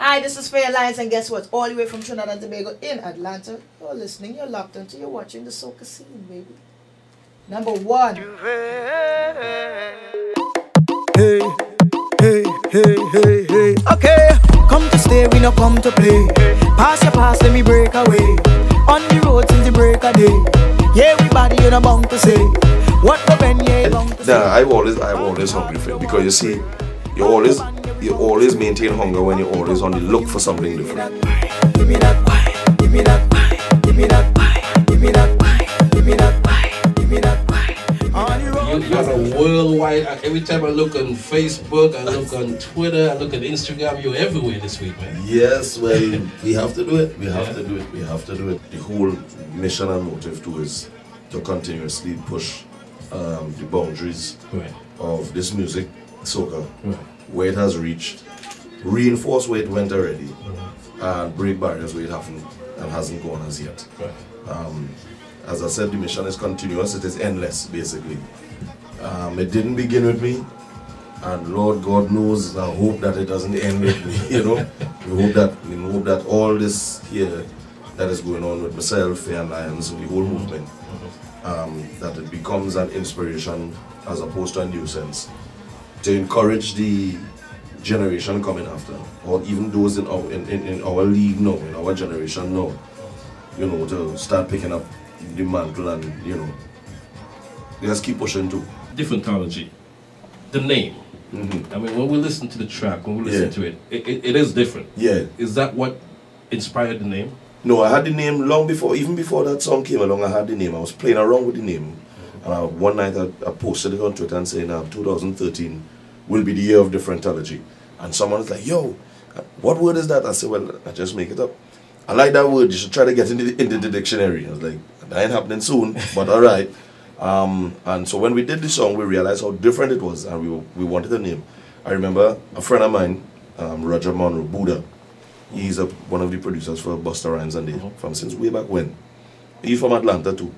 Hi, this is Fair Lyons, and guess what? All the way from Trinidad and Tobago in Atlanta. You're listening, you're locked into, you're watching the soca scene, baby. Number one. Hey, hey, hey, hey, hey. Okay, come to stay, we no come to play. Pass your pass, let me break away. On the road since the break of day. Yeah, everybody, you're not bound to say. What the Ben, yeah, bound to say. I'm always hungry for it, because you see, you always maintain hunger when you're always on the look for something different. Give me that wine, give me that wine, give me that wine, give me that wine, give me that wine, give me that wine. On the road. You are a worldwide. Every time I look on Facebook, I look on Twitter, I look at Instagram, you're everywhere this week, man. Yes, well, we have to do it. We have to do it. We have to do it. The whole mission and motive too is to continuously push the boundaries of this music, soca, where it has reached, reinforce where it went already, and break barriers where it hasn't gone as yet. As I said, the mission is continuous. It is endless, basically. It didn't begin with me, and Lord God knows, I hope that it doesn't end with me. You know, we hope that all this here that is going on with myself and Lyons, the whole movement, that it becomes an inspiration as opposed to a nuisance, to encourage the generation coming after, or even those in our league now, in our generation now, you know, to start picking up the mantle and, you know, just keep pushing too. Different theology. The name. I mean, when we listen to the track, when we listen to it, it is different. Yeah. Is that what inspired the name? No, I had the name long before, even before that song came along. I had the name. I was playing around with the name, and one night I posted it on Twitter and saying, 2013 will be the year of differentology. And someone was like, yo, what word is that? I said, well, I just make it up. I like that word. You should try to get into the dictionary. I was like, that ain't happening soon, but all right. And so when we did the song, we realized how different it was, and we wanted a name. I remember a friend of mine, Roger Monroe, Buddha. He's one of the producers for Busta Rhymes and they, from since way back when. He's from Atlanta too.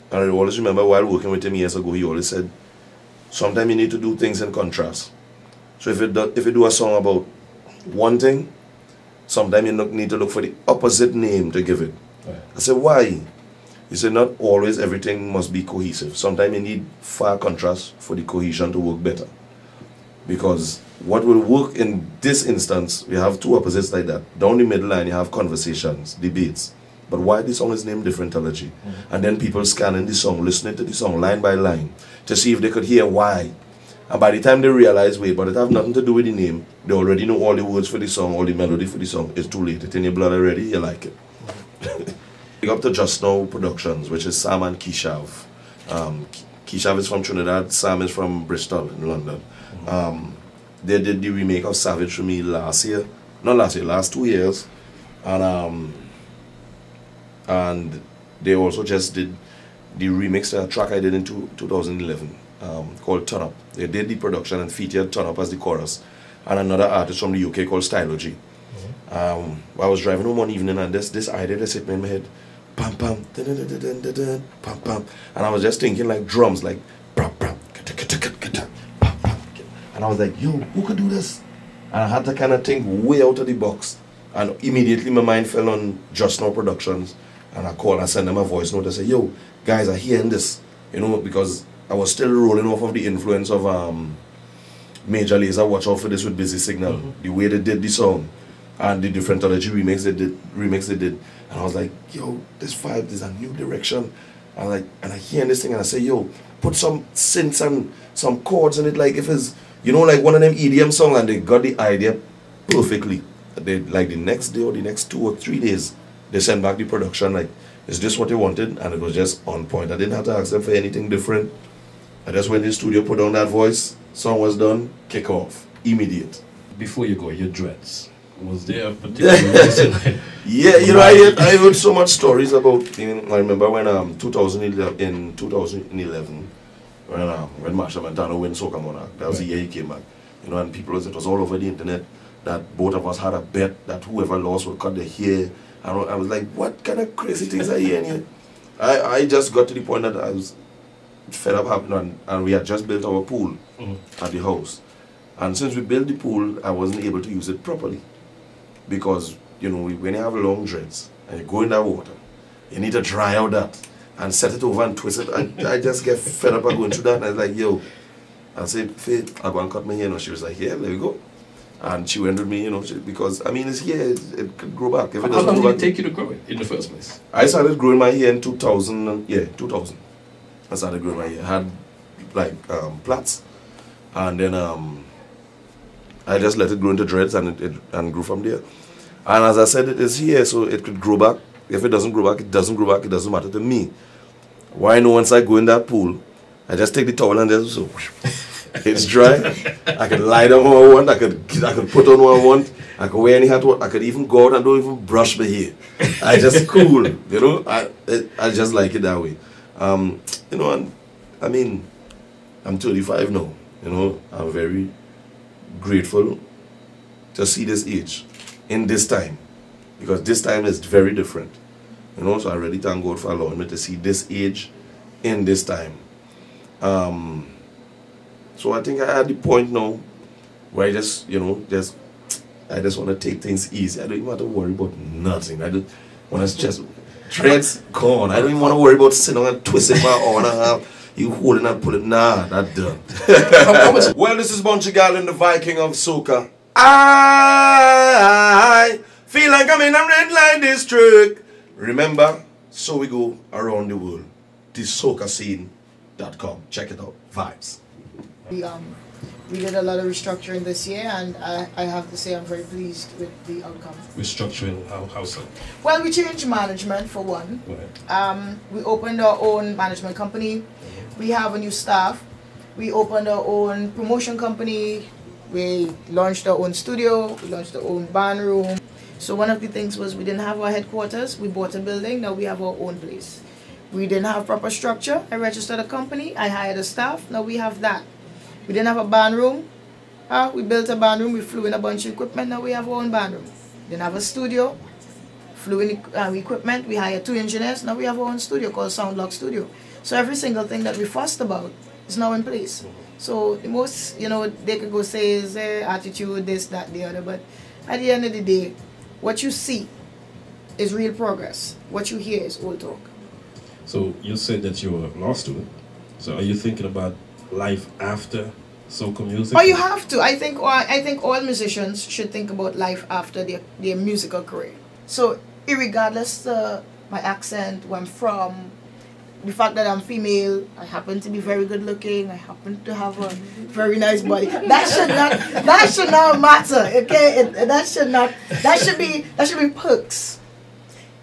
And I always remember while working with him years ago, he always said, sometimes you need to do things in contrast. So if you do a song about one thing, sometimes you need to look for the opposite name to give it. Right. I said, why? He said, not always everything must be cohesive. Sometimes you need far contrast for the cohesion to work better. Because what will work in this instance, we have two opposites like that. Down the middle line, you have conversations, debates. But why the song is named Differentology? And then people scanning the song, listening to the song line by line, to see if they could hear why. And by the time they realize, wait, but it have nothing to do with the name, they already know all the words for the song, all the melody for the song. It's too late. It's in your blood already, you like it. Big up to Just Now Productions, which is Sam and Keishav. Keishav is from Trinidad, Sam is from Bristol in London. They did the remake of Savage for me last 2 years. And they also just did the remix to a track I did in 2011 called Turn Up. They did the production and featured Turn Up as the chorus, and another artist from the UK called Stylogy. I was driving home one evening and this idea just hit me in my head. Pam pam, dun, dun, dun, dun, dun, dun, pam pam. And I was just thinking like drums, like pam pam, pam pam. And I was like, yo, who could do this? And I had to kind of think way out of the box. And immediately my mind fell on Just Now Productions. And I called and sent them a voice note. I said, yo, guys are hearing this. You know, because I was still rolling off of the influence of Major Lazer, Watch Out For This with Busy Signal. The way they did the song. And the Differentology remix they did. And I was like, yo, this vibe is a new direction. And I hear this thing and I say, yo, put some synths and some chords in it, like if it's, you know, like one of them EDM songs, and they got the idea perfectly. They, like the next day or the next 2 or 3 days, they sent back the production, like, is this what you wanted? And it was just on point. I didn't have to ask them for anything different. I just went in the studio, put on that voice, song was done, kick off, immediate. Before you go, your dreads. Was there a particular reason? Yeah, you know, I heard so much stories about, you know, I remember when 2011, when Marsha Montano won Soca Monarch, that was the year he came back. You know, and people, it was all over the internet that both of us had a bet that whoever lost would cut their hair. And I was like, what kind of crazy things are here? And I just got to the point that I was fed up happening, and we had just built our pool at the house. And since we built the pool, I wasn't able to use it properly. because, you know, when you have long dreads and you go in that water, you need to dry out that and set it over and twist it. I just get fed up of going through that, and I was like, yo, I said, Faith, I'm going to cut my hair. And she was like, yeah, there we go. And she went with me, you know, because, I mean, it's here, it could grow back. If it How long grow did it back, take you to grow it in the first place? I started growing my hair in 2000, 2000. I started growing my hair. I had, like, plaits. And then I just let it grow into dreads, and it grew from there. And as I said, it is here, so it could grow back. If it doesn't grow back, it doesn't grow back. It doesn't matter to me. Why no? Once I go in that pool, I just take the towel and just so it's dry. I can lie down where I want. I could put on what I want. I can wear any hat. I could even go out and don't even brush my hair. I just cool, you know. I just like it that way. You know, and I mean, I'm 35 now. You know, I'm very grateful to see this age in this time, because this time is very different. You know, so I really thank God for allowing me to see this age in this time. So I think I had the point now where I just, you know, I just want to take things easy. I don't even have to worry about nothing. I just want to just dreads gone. I don't even want to worry about sitting on and twisting my arm and have you holding and pulling. Nah, that's done. Well, this is Bunji Garlin, the Viking of Soca. I feel like I'm in a red light district. Remember, so we go around the world. TheSocaScene.com. Check it out. Vibes. We did a lot of restructuring this year, and I have to say I'm very pleased with the outcome. Restructuring, how so? Well, we changed management for one. Right. We opened our own management company. We have a new staff. We opened our own promotion company. We launched our own studio. We launched our own band room. So one of the things was we didn't have our headquarters. We bought a building. Now we have our own place. We didn't have proper structure. I registered a company. I hired a staff. Now we have that. We didn't have a band room. We built a band room. We flew in a bunch of equipment. Now we have our own band room. Didn't have a studio. Flew in equipment. We hired 2 engineers. Now we have our own studio called Soundlock Studio. So every single thing that we fussed about is now in place. So the most, you know, they could go say is attitude, this, that, the other. But at the end of the day, what you see is real progress. What you hear is old talk. So you said that you're a law student. So are you thinking about life after soca music? Oh, you have to. I think all musicians should think about life after their musical career. So irregardless my accent, where I'm from, the fact that I'm female, I happen to be very good looking, I happen to have a very nice body. That should not matter. Okay, that should be perks.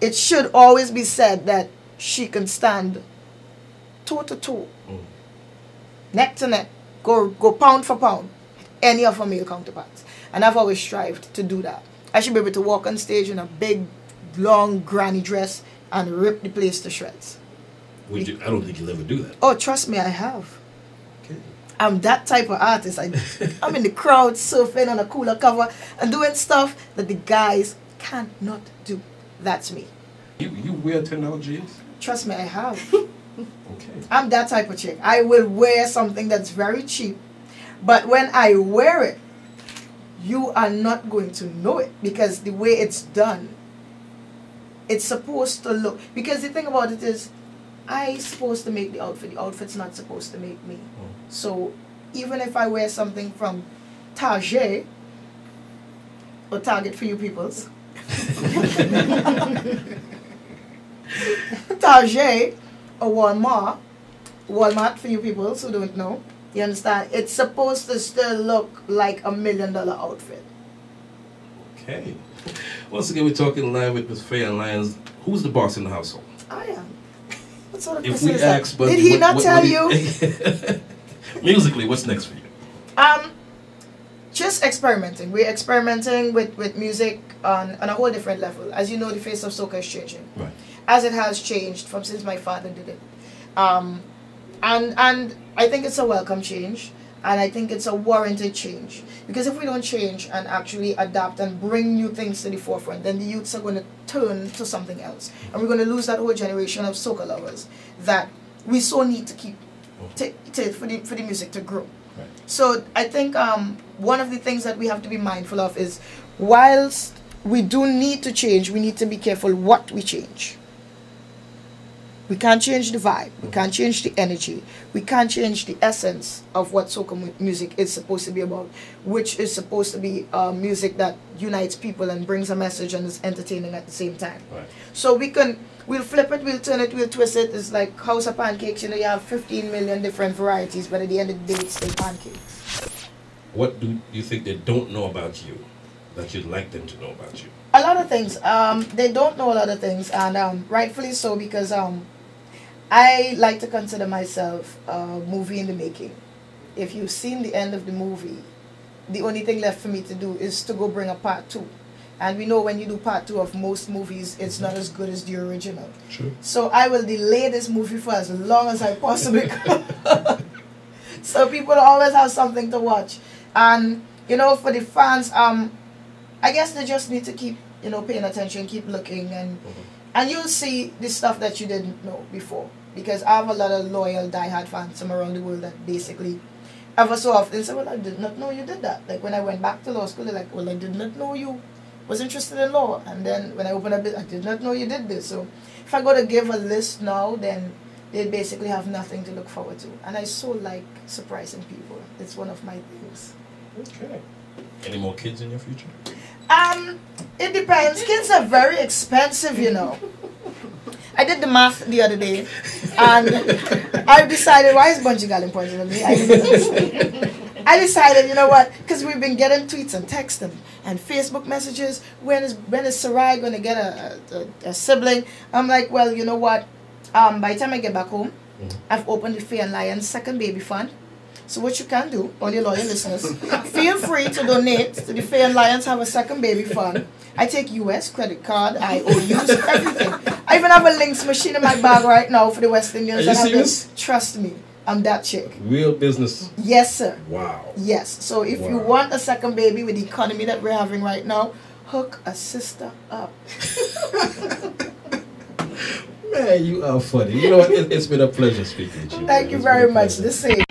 It should always be said that she can stand toe to toe, neck to neck, go pound for pound, any of her male counterparts. And I've always strived to do that. I should be able to walk on stage in a big, long granny dress and rip the place to shreds. I don't think you'll ever do that. Oh, trust me, I have. Okay. I'm that type of artist. I'm in the crowd surfing on a cooler cover and doing stuff that the guys cannot do. That's me. You wear $10 jeans? Trust me, I have. Okay. I'm that type of chick. I will wear something that's very cheap, but when I wear it, you are not going to know it, because the way it's done, it's supposed to look, because the thing about it is, I'm supposed to make the outfit's not supposed to make me. So even if I wear something from Target, or Target for you peoples, Target or Walmart for you people who don't know, you understand, it's supposed to still look like $1 million outfit. Okay. Once again, we're talking live with Faye and Lyons. Who's the boss in the household? I am. What sort of If question we is that? ask, but Did he not tell you? Musically, what's next for you? Just experimenting. We're experimenting with music on a whole different level. As you know, the face of soca is changing. Right. As it has changed from since my father did it. And I think it's a welcome change, and I think it's a warranted change, because if we don't change and actually adapt and bring new things to the forefront, then the youths are going to turn to something else, and we're going to lose that whole generation of soca lovers that we so need to keep for the music to grow. Right. So I think one of the things that we have to be mindful of is, whilst we do need to change. We need to be careful what we change. We can't change the vibe. We can't change the energy. We can't change the essence of what soca music is supposed to be about, which is supposed to be music that unites people and brings a message and is entertaining at the same time. Right. So we'll flip it, we'll turn it, we'll twist it. It's like house of pancakes. You know, you have 15 million different varieties, but at the end of the day, it's still pancakes. What do you think they don't know about you that you'd like them to know about you? A lot of things. They don't know a lot of things, and rightfully so, because I like to consider myself a movie in the making. If you've seen the end of the movie, the only thing left for me to do is to go bring a part 2. And we know when you do part 2 of most movies, it's not as good as the original. True. So I will delay this movie for as long as I possibly can. So people always have something to watch. And, you know, for the fans, I guess they just need to keep, you know, paying attention, keep looking, and you'll see the stuff that you didn't know before. Because I have a lot of loyal, diehard fans from around the world that basically, ever so often say, well, I did not know you did that. Like when I went back to law school, they're like, well, I did not know you was interested in law. And then when I opened up, I did not know you did this. So if I go to give a list now, then they basically have nothing to look forward to. And I so like surprising people. It's one of my things. Okay. Any more kids in your future? It depends. Kids are very expensive, you know. I did the math the other day, and I decided, why is Bunji Garlin pointing at me? I decided, you know what, because we've been getting tweets and texts and Facebook messages, when is Sarai going to get a sibling? I'm like, well, you know what, by the time I get back home, I've opened the Fair and Lyons second baby fund. So what you can do, all your loyal listeners, feel free to donate to the Fair and Lyons have a second baby fund. I take US credit card, IOUs, everything. I even have a links machine in my bag right now for the West Indians. Are you serious? Trust me, I'm that chick. Real business. Yes, sir. Wow. Yes. So if you want a second baby with the economy that we're having right now, hook a sister up. Man, you are funny. You know what? It's been a pleasure speaking to you. Thank you very much. The same.